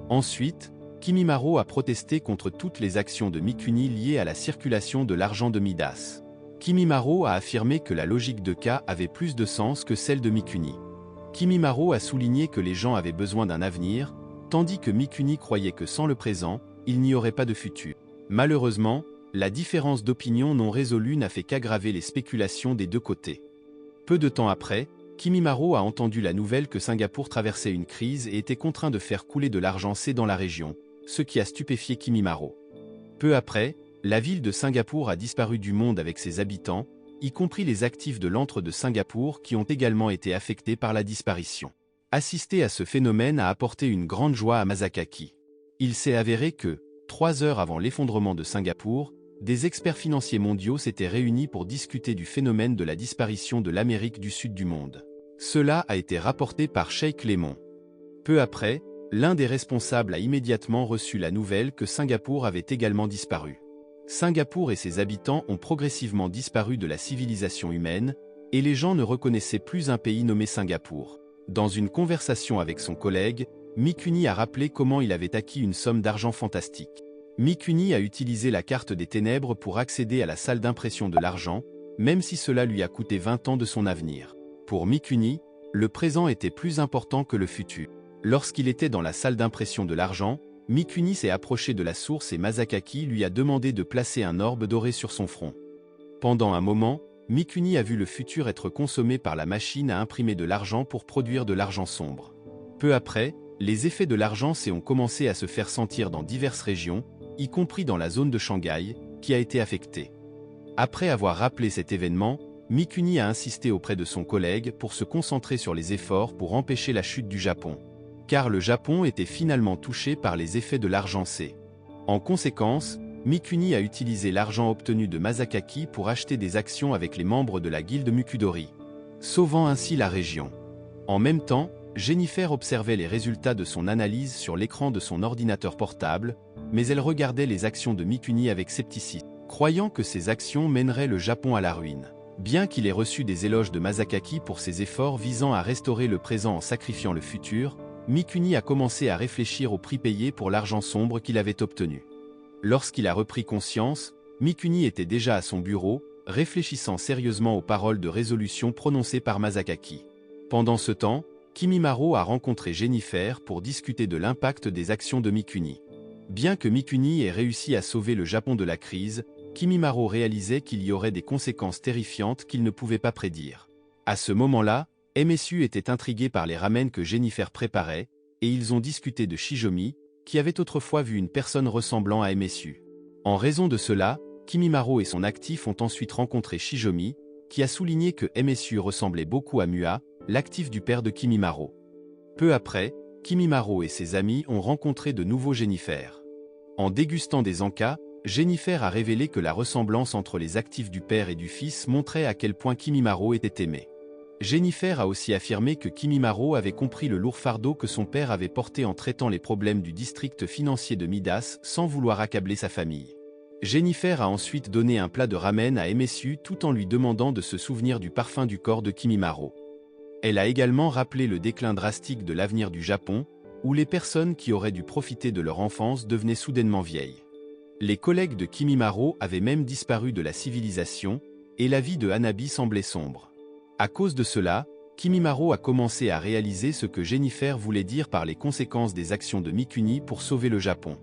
Ensuite, Kimimaro a protesté contre toutes les actions de Mikuni liées à la circulation de l'argent de Midas. Kimimaro a affirmé que la logique de K avait plus de sens que celle de Mikuni. Kimimaro a souligné que les gens avaient besoin d'un avenir, tandis que Mikuni croyait que sans le présent, il n'y aurait pas de futur. Malheureusement, la différence d'opinion non résolue n'a fait qu'aggraver les spéculations des deux côtés. Peu de temps après, Kimimaro a entendu la nouvelle que Singapour traversait une crise et était contraint de faire couler de l'argent dans la région, ce qui a stupéfié Kimimaro. Peu après, la ville de Singapour a disparu du monde avec ses habitants, y compris les actifs de l'antre de Singapour qui ont également été affectés par la disparition. Assister à ce phénomène a apporté une grande joie à Masakaki. Il s'est avéré que, 3 heures avant l'effondrement de Singapour, des experts financiers mondiaux s'étaient réunis pour discuter du phénomène de la disparition de l'Amérique du Sud du monde. Cela a été rapporté par Sheikh Lemon. Peu après, l'un des responsables a immédiatement reçu la nouvelle que Singapour avait également disparu. Singapour et ses habitants ont progressivement disparu de la civilisation humaine, et les gens ne reconnaissaient plus un pays nommé Singapour. Dans une conversation avec son collègue, Mikuni a rappelé comment il avait acquis une somme d'argent fantastique. Mikuni a utilisé la carte des ténèbres pour accéder à la salle d'impression de l'argent, même si cela lui a coûté 20 ans de son avenir. Pour Mikuni, le présent était plus important que le futur. Lorsqu'il était dans la salle d'impression de l'argent, Mikuni s'est approché de la source et Masakaki lui a demandé de placer un orbe doré sur son front. Pendant un moment, Mikuni a vu le futur être consommé par la machine à imprimer de l'argent pour produire de l'argent sombre. Peu après, les effets de l'argent ont commencé à se faire sentir dans diverses régions, y compris dans la zone de Shanghai, qui a été affectée. Après avoir rappelé cet événement, Mikuni a insisté auprès de son collègue pour se concentrer sur les efforts pour empêcher la chute du Japon. Car le Japon était finalement touché par les effets de l'argent C. En conséquence, Mikuni a utilisé l'argent obtenu de Masakaki pour acheter des actions avec les membres de la guilde Mukudori, sauvant ainsi la région. En même temps, Jennifer observait les résultats de son analyse sur l'écran de son ordinateur portable, mais elle regardait les actions de Mikuni avec scepticisme, croyant que ces actions mèneraient le Japon à la ruine. Bien qu'il ait reçu des éloges de Masakaki pour ses efforts visant à restaurer le présent en sacrifiant le futur, Mikuni a commencé à réfléchir au prix payé pour l'argent sombre qu'il avait obtenu. Lorsqu'il a repris conscience, Mikuni était déjà à son bureau, réfléchissant sérieusement aux paroles de résolution prononcées par Masakaki. Pendant ce temps, Kimimaro a rencontré Jennifer pour discuter de l'impact des actions de Mikuni. Bien que Mikuni ait réussi à sauver le Japon de la crise, Kimimaro réalisait qu'il y aurait des conséquences terrifiantes qu'il ne pouvait pas prédire. À ce moment-là, MSU était intrigué par les ramen que Jennifer préparait, et ils ont discuté de Shijomi, qui avait autrefois vu une personne ressemblant à MSU. En raison de cela, Kimimaro et son actif ont ensuite rencontré Shijomi, qui a souligné que MSU ressemblait beaucoup à Mua, l'actif du père de Kimimaro. Peu après, Kimimaro et ses amis ont rencontré de nouveau Jennifer. En dégustant des encas, Jennifer a révélé que la ressemblance entre les actifs du père et du fils montrait à quel point Kimimaro était aimé. Jennifer a aussi affirmé que Kimimaro avait compris le lourd fardeau que son père avait porté en traitant les problèmes du district financier de Midas sans vouloir accabler sa famille. Jennifer a ensuite donné un plat de ramen à MSU tout en lui demandant de se souvenir du parfum du corps de Kimimaro. Elle a également rappelé le déclin drastique de l'avenir du Japon, où les personnes qui auraient dû profiter de leur enfance devenaient soudainement vieilles. Les collègues de Kimimaro avaient même disparu de la civilisation, et la vie de Hanabi semblait sombre. À cause de cela, Kimimaro a commencé à réaliser ce que Jennifer voulait dire par les conséquences des actions de Mikuni pour sauver le Japon.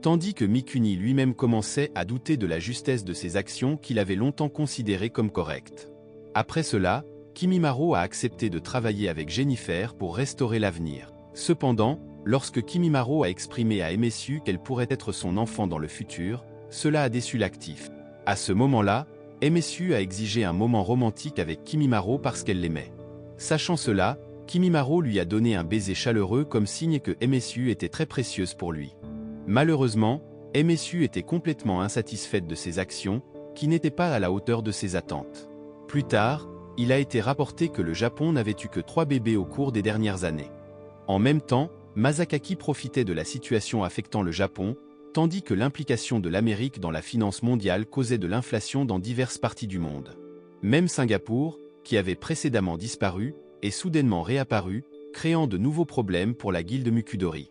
Tandis que Mikuni lui-même commençait à douter de la justesse de ses actions qu'il avait longtemps considérées comme correctes. Après cela, Kimimaro a accepté de travailler avec Jennifer pour restaurer l'avenir. Cependant, lorsque Kimimaro a exprimé à MSU qu'elle pourrait être son enfant dans le futur, cela a déçu l'actif. À ce moment-là, MSU a exigé un moment romantique avec Kimimaro parce qu'elle l'aimait. Sachant cela, Kimimaro lui a donné un baiser chaleureux comme signe que MSU était très précieuse pour lui. Malheureusement, MSU était complètement insatisfaite de ses actions, qui n'étaient pas à la hauteur de ses attentes. Plus tard, il a été rapporté que le Japon n'avait eu que 3 bébés au cours des dernières années. En même temps, Masakaki profitait de la situation affectant le Japon, tandis que l'implication de l'Amérique dans la finance mondiale causait de l'inflation dans diverses parties du monde. Même Singapour, qui avait précédemment disparu, est soudainement réapparu, créant de nouveaux problèmes pour la guilde Mukudori.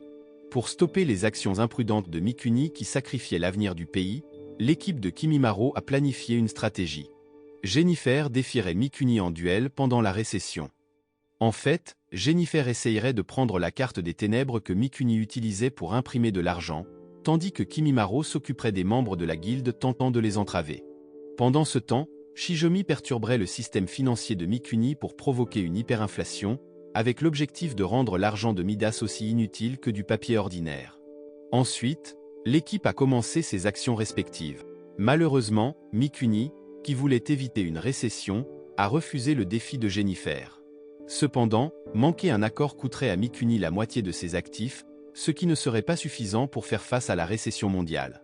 Pour stopper les actions imprudentes de Mikuni qui sacrifiaient l'avenir du pays, l'équipe de Kimimaro a planifié une stratégie. Jennifer défierait Mikuni en duel pendant la récession. En fait, Jennifer essayerait de prendre la carte des ténèbres que Mikuni utilisait pour imprimer de l'argent, tandis que Kimimaro s'occuperait des membres de la guilde tentant de les entraver. Pendant ce temps, Shijomi perturberait le système financier de Mikuni pour provoquer une hyperinflation, avec l'objectif de rendre l'argent de Midas aussi inutile que du papier ordinaire. Ensuite, l'équipe a commencé ses actions respectives. Malheureusement, Mikuni, qui voulait éviter une récession, a refusé le défi de Jennifer. Cependant, manquer un accord coûterait à Mikuni la moitié de ses actifs, ce qui ne serait pas suffisant pour faire face à la récession mondiale.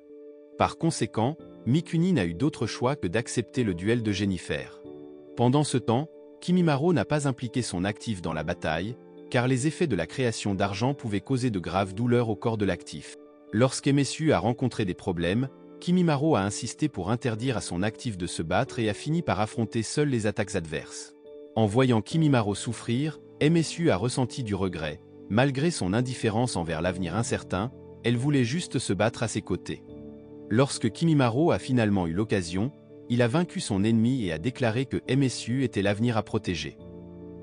Par conséquent, Mikuni n'a eu d'autre choix que d'accepter le duel de Jennifer. Pendant ce temps, Kimimaro n'a pas impliqué son actif dans la bataille, car les effets de la création d'argent pouvaient causer de graves douleurs au corps de l'actif. Lorsqu'MSU a rencontré des problèmes, Kimimaro a insisté pour interdire à son actif de se battre et a fini par affronter seul les attaques adverses. En voyant Kimimaro souffrir, MSU a ressenti du regret. Malgré son indifférence envers l'avenir incertain, elle voulait juste se battre à ses côtés. Lorsque Kimimaro a finalement eu l'occasion, il a vaincu son ennemi et a déclaré que MSU était l'avenir à protéger.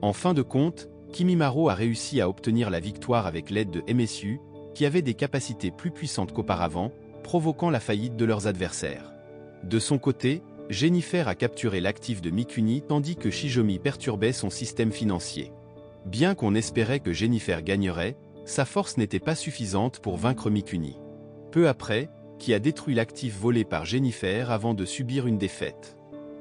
En fin de compte, Kimimaro a réussi à obtenir la victoire avec l'aide de MSU, qui avait des capacités plus puissantes qu'auparavant, provoquant la faillite de leurs adversaires. De son côté, Jennifer a capturé l'actif de Mikuni tandis que Shijomi perturbait son système financier. Bien qu'on espérait que Jennifer gagnerait, sa force n'était pas suffisante pour vaincre Mikuni. Peu après, qui a détruit l'actif volé par Jennifer avant de subir une défaite.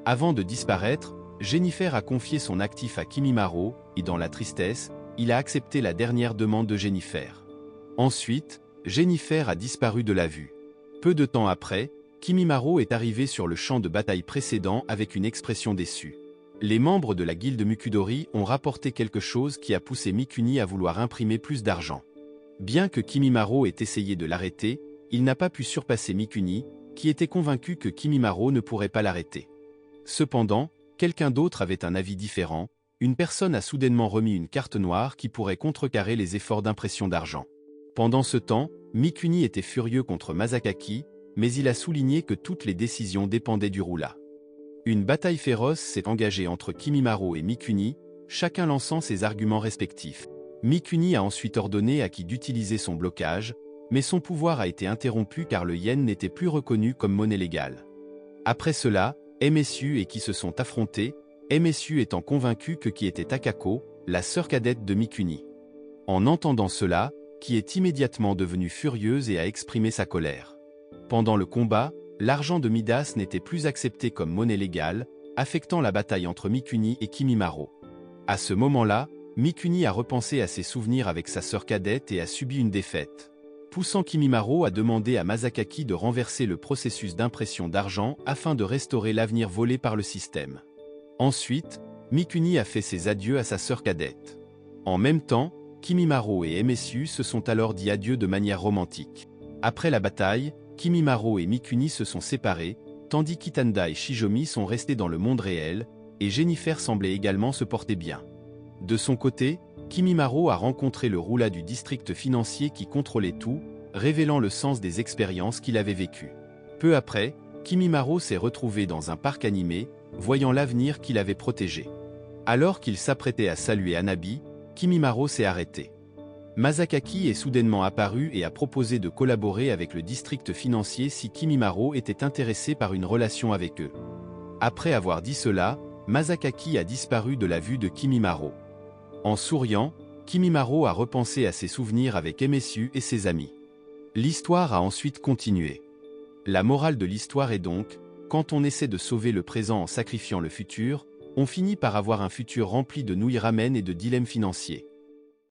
Avant de disparaître, Jennifer a confié son actif à Kimimaro, et dans la tristesse, il a accepté la dernière demande de Jennifer. Ensuite, Jennifer a disparu de la vue. Peu de temps après, Kimimaro est arrivé sur le champ de bataille précédent avec une expression déçue. Les membres de la guilde Mukudori ont rapporté quelque chose qui a poussé Mikuni à vouloir imprimer plus d'argent. Bien que Kimimaro ait essayé de l'arrêter, il n'a pas pu surpasser Mikuni, qui était convaincu que Kimimaro ne pourrait pas l'arrêter. Cependant, quelqu'un d'autre avait un avis différent, une personne a soudainement remis une carte noire qui pourrait contrecarrer les efforts d'impression d'argent. Pendant ce temps, Mikuni était furieux contre Masakaki, mais il a souligné que toutes les décisions dépendaient du roula. Une bataille féroce s'est engagée entre Kimimaro et Mikuni, chacun lançant ses arguments respectifs. Mikuni a ensuite ordonné à Ki d'utiliser son blocage, mais son pouvoir a été interrompu car le yen n'était plus reconnu comme monnaie légale. Après cela, MSU et Ki se sont affrontés, MSU étant convaincu que Ki était Takako, la sœur cadette de Mikuni. En entendant cela, Ki est immédiatement devenue furieuse et a exprimé sa colère. Pendant le combat, l'argent de Midas n'était plus accepté comme monnaie légale, affectant la bataille entre Mikuni et Kimimaro. À ce moment-là, Mikuni a repensé à ses souvenirs avec sa sœur cadette et a subi une défaite, poussant Kimimaro à demander à Masakaki de renverser le processus d'impression d'argent afin de restaurer l'avenir volé par le système. Ensuite, Mikuni a fait ses adieux à sa sœur cadette. En même temps, Kimimaro et MSU se sont alors dit adieu de manière romantique. Après la bataille, Kimimaro et Mikuni se sont séparés, tandis qu'Itanda et Shijomi sont restés dans le monde réel, et Jennifer semblait également se porter bien. De son côté, Kimimaro a rencontré le roula du district financier qui contrôlait tout, révélant le sens des expériences qu'il avait vécues. Peu après, Kimimaro s'est retrouvé dans un parc animé, voyant l'avenir qu'il avait protégé. Alors qu'il s'apprêtait à saluer Hanabi, Kimimaro s'est arrêté. Masakaki est soudainement apparu et a proposé de collaborer avec le district financier si Kimimaro était intéressé par une relation avec eux. Après avoir dit cela, Masakaki a disparu de la vue de Kimimaro. En souriant, Kimimaro a repensé à ses souvenirs avec MSU et ses amis. L'histoire a ensuite continué. La morale de l'histoire est donc, quand on essaie de sauver le présent en sacrifiant le futur, on finit par avoir un futur rempli de nouilles ramen et de dilemmes financiers.